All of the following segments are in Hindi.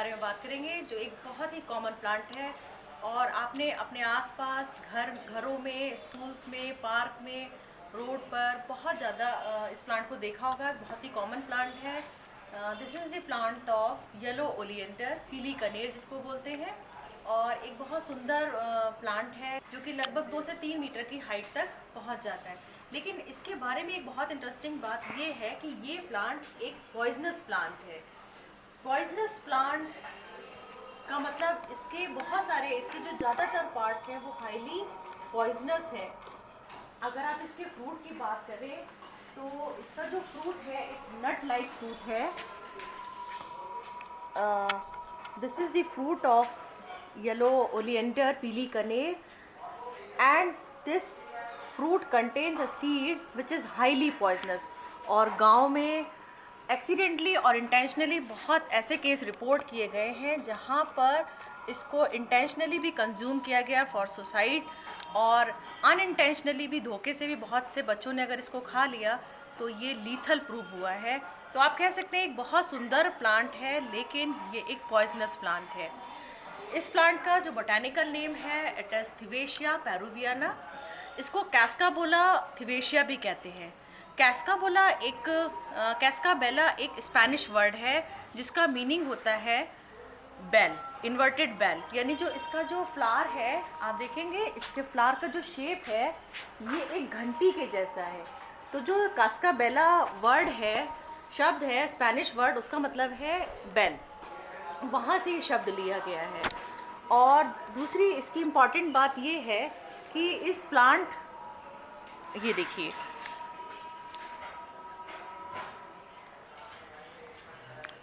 बारे में बात करेंगे जो एक बहुत ही कॉमन प्लांट है और आपने अपने आसपास घरों में, स्कूल्स में, पार्क में, रोड पर बहुत ज़्यादा इस प्लांट को देखा होगा। बहुत ही कॉमन प्लांट है। This is the plant of yellow oleander, पीली कनेर जिसको बोलते हैं। और एक बहुत सुंदर प्लांट है जो कि लगभग 2 से 3 मीटर की हाइट तक पहुंच जाता है। लेकिन इसके बारे में एक बहुत इंटरेस्टिंग बात ये है कि ये प्लांट एक पॉइजनस प्लांट है। पॉइजनस प्लांट का मतलब इसके बहुत सारे, इसके जो ज़्यादातर पार्ट्स हैं वो हाईली पॉइजनस है। अगर आप इसके फ्रूट की बात करें तो इसका जो फ्रूट है एक नट लाइक फ्रूट है। This is the fruit of yellow oleander, पीली कनेर, and this fruit contains a seed which is highly poisonous. और गांव में एक्सीडेंटली और इंटेंशनली बहुत ऐसे केस रिपोर्ट किए गए हैं जहां पर इसको इंटेंशनली भी कंज्यूम किया गया फॉर सुसाइड, और अनइंटेंशनली भी, धोखे से भी बहुत से बच्चों ने अगर इसको खा लिया तो ये लीथल प्रूव हुआ है। तो आप कह सकते हैं एक बहुत सुंदर प्लांट है, लेकिन ये एक पॉइजनस प्लांट है। इस प्लांट का जो बोटानिकल नेम है इट इज़ थिवेशिया पेरुवियाना। इसको कैस्काबोला थिवेशिया भी कहते हैं। कैस्काबेला एक स्पेनिश वर्ड है जिसका मीनिंग होता है बेल, इन्वर्टेड बेल। यानी जो इसका जो फ्लावर है, आप देखेंगे इसके फ्लावर का जो शेप है ये एक घंटी के जैसा है। तो जो कैस्काबेला वर्ड है, शब्द है, स्पेनिश वर्ड, उसका मतलब है बेल। वहाँ से ये शब्द लिया गया है। और दूसरी इसकी इम्पॉर्टेंट बात ये है कि इस प्लांट, ये देखिए,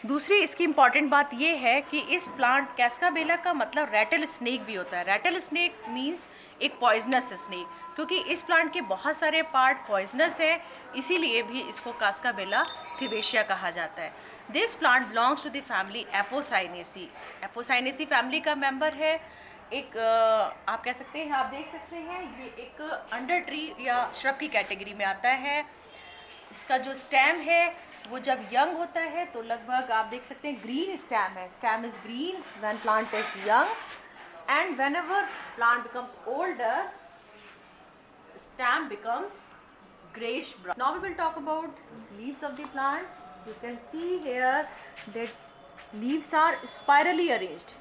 दूसरी इसकी इम्पॉर्टेंट बात ये है कि इस प्लांट कैस्काबेला का मतलब रैटल स्नेक भी होता है। रैटल स्नेक मीन्स एक पॉइजनस स्नेक, क्योंकि इस प्लांट के बहुत सारे पार्ट पॉइजनस है, इसीलिए भी इसको कैस्काबेला थिवेशिया कहा जाता है। This plant belongs to the family Apocynaceae. Apocynaceae family का मेंबर है। एक आप कह सकते हैं, आप देख सकते हैं, ये एक अंडर ट्री या श्रब की कैटेगरी में आता है। इसका जो स्टेम है वो जब यंग होता है तो लगभग आप देख सकते हैं ग्रीन स्टेम है। Stem is green when plant is young, and whenever plant becomes older stem becomes grayish brown. Now we will talk about leaves of the plants. You can see here that leaves are spirally arranged.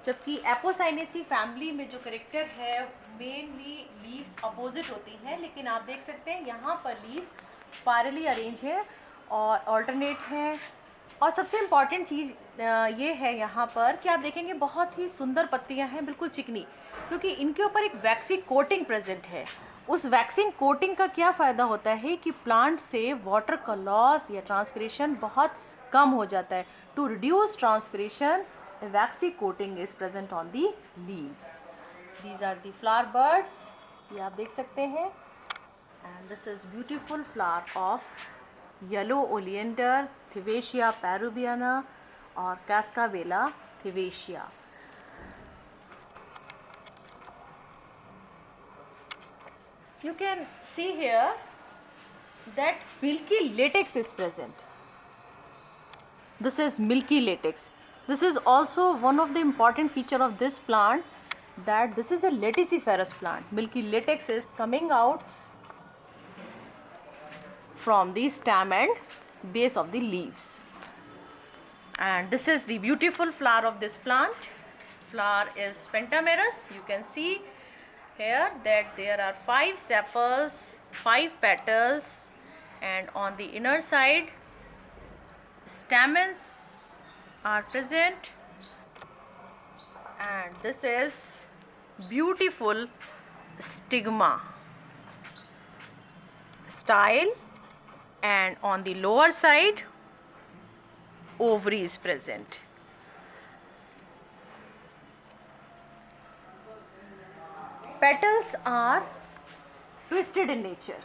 जबकि एपोसाइनेसी फैमिली में जो करेक्टर है मेनली लीव्स अपोजिट होती हैं, लेकिन आप देख सकते हैं यहाँ पर लीव्स स्पायरली अरेंज है और ऑल्टरनेट हैं। और सबसे इम्पॉर्टेंट चीज़ ये है यहाँ पर कि आप देखेंगे बहुत ही सुंदर पत्तियाँ हैं, बिल्कुल चिकनी, क्योंकि इनके ऊपर एक वैक्सी कोटिंग प्रेजेंट है। उस वैक्सीन कोटिंग का क्या फ़ायदा होता है कि प्लांट से वाटर का लॉस या ट्रांसपिरेशन बहुत कम हो जाता है। To reduce transpiration, waxy coating is present on the leaves. These are the flower buds, ये आप देख सकते हैं। And this is beautiful flower of yellow oleander, Thevetia peruviana और Cascabela thevetia. You can see here that milky latex is present. This is milky latex. This is also one of the important feature of this plant, that this is a leticiferous plant. Milky latex is coming out from the stem and base of the leaves. And this is the beautiful flower of this plant. Flower is pentamerous. You can see here that there are 5 sepals, 5 petals, and on the inner side stamens are present. And this is beautiful stigma style, and on the lower side ovary is present. Petals are twisted in nature.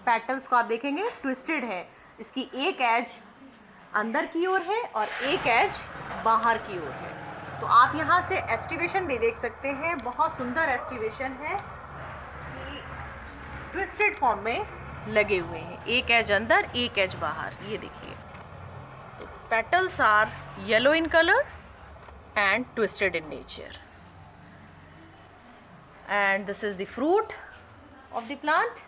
Petals को आप देखेंगे ट्विस्टेड है। इसकी एक एज अंदर की ओर है और एक एज बाहर की ओर है। तो आप यहाँ से एस्टिवेशन भी देख सकते हैं, बहुत सुंदर एस्टिवेशन है कि ट्विस्टेड फॉर्म में लगे हुए हैं, एक एज अंदर एक एज बाहर। ये देखिए, तो petals are yellow in color and twisted in nature. And this is the fruit of the plant,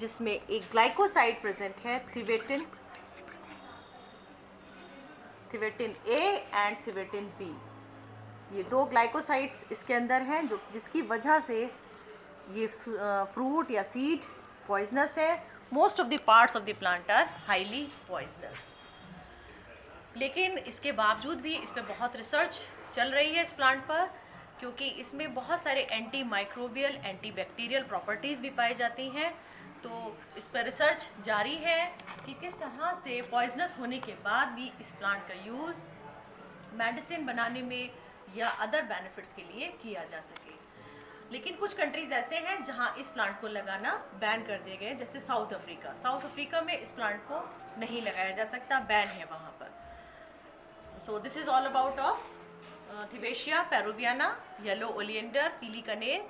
जिसमें एक ग्लाइकोसाइड प्रेजेंट है, थिवेटिन A एंड थिवेटिन B। ये दो ग्लाइकोसाइड्स इसके अंदर हैं जो जिसकी वजह से ये फ्रूट या सीड पॉइजनस है। Most of the parts of the plant are highly poisonous. लेकिन इसके बावजूद भी इस पर बहुत रिसर्च चल रही है इस प्लांट पर, क्योंकि इसमें बहुत सारे anti microbial, anti bacterial properties भी पाई जाती हैं। तो इस पर रिसर्च जारी है कि किस तरह से पॉइजनस होने के बाद भी इस प्लांट का यूज़ मेडिसिन बनाने में या अदर बेनिफिट्स के लिए किया जा सके। लेकिन कुछ कंट्रीज़ ऐसे हैं जहां इस प्लांट को लगाना बैन कर दिए गए, जैसे साउथ अफ्रीका। साउथ अफ्रीका में इस प्लांट को नहीं लगाया जा सकता, बैन है वहाँ पर। So this is all about of Thibautia peruviana, yellow oleander, pili कनेर.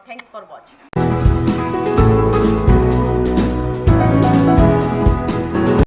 Thanks for watching.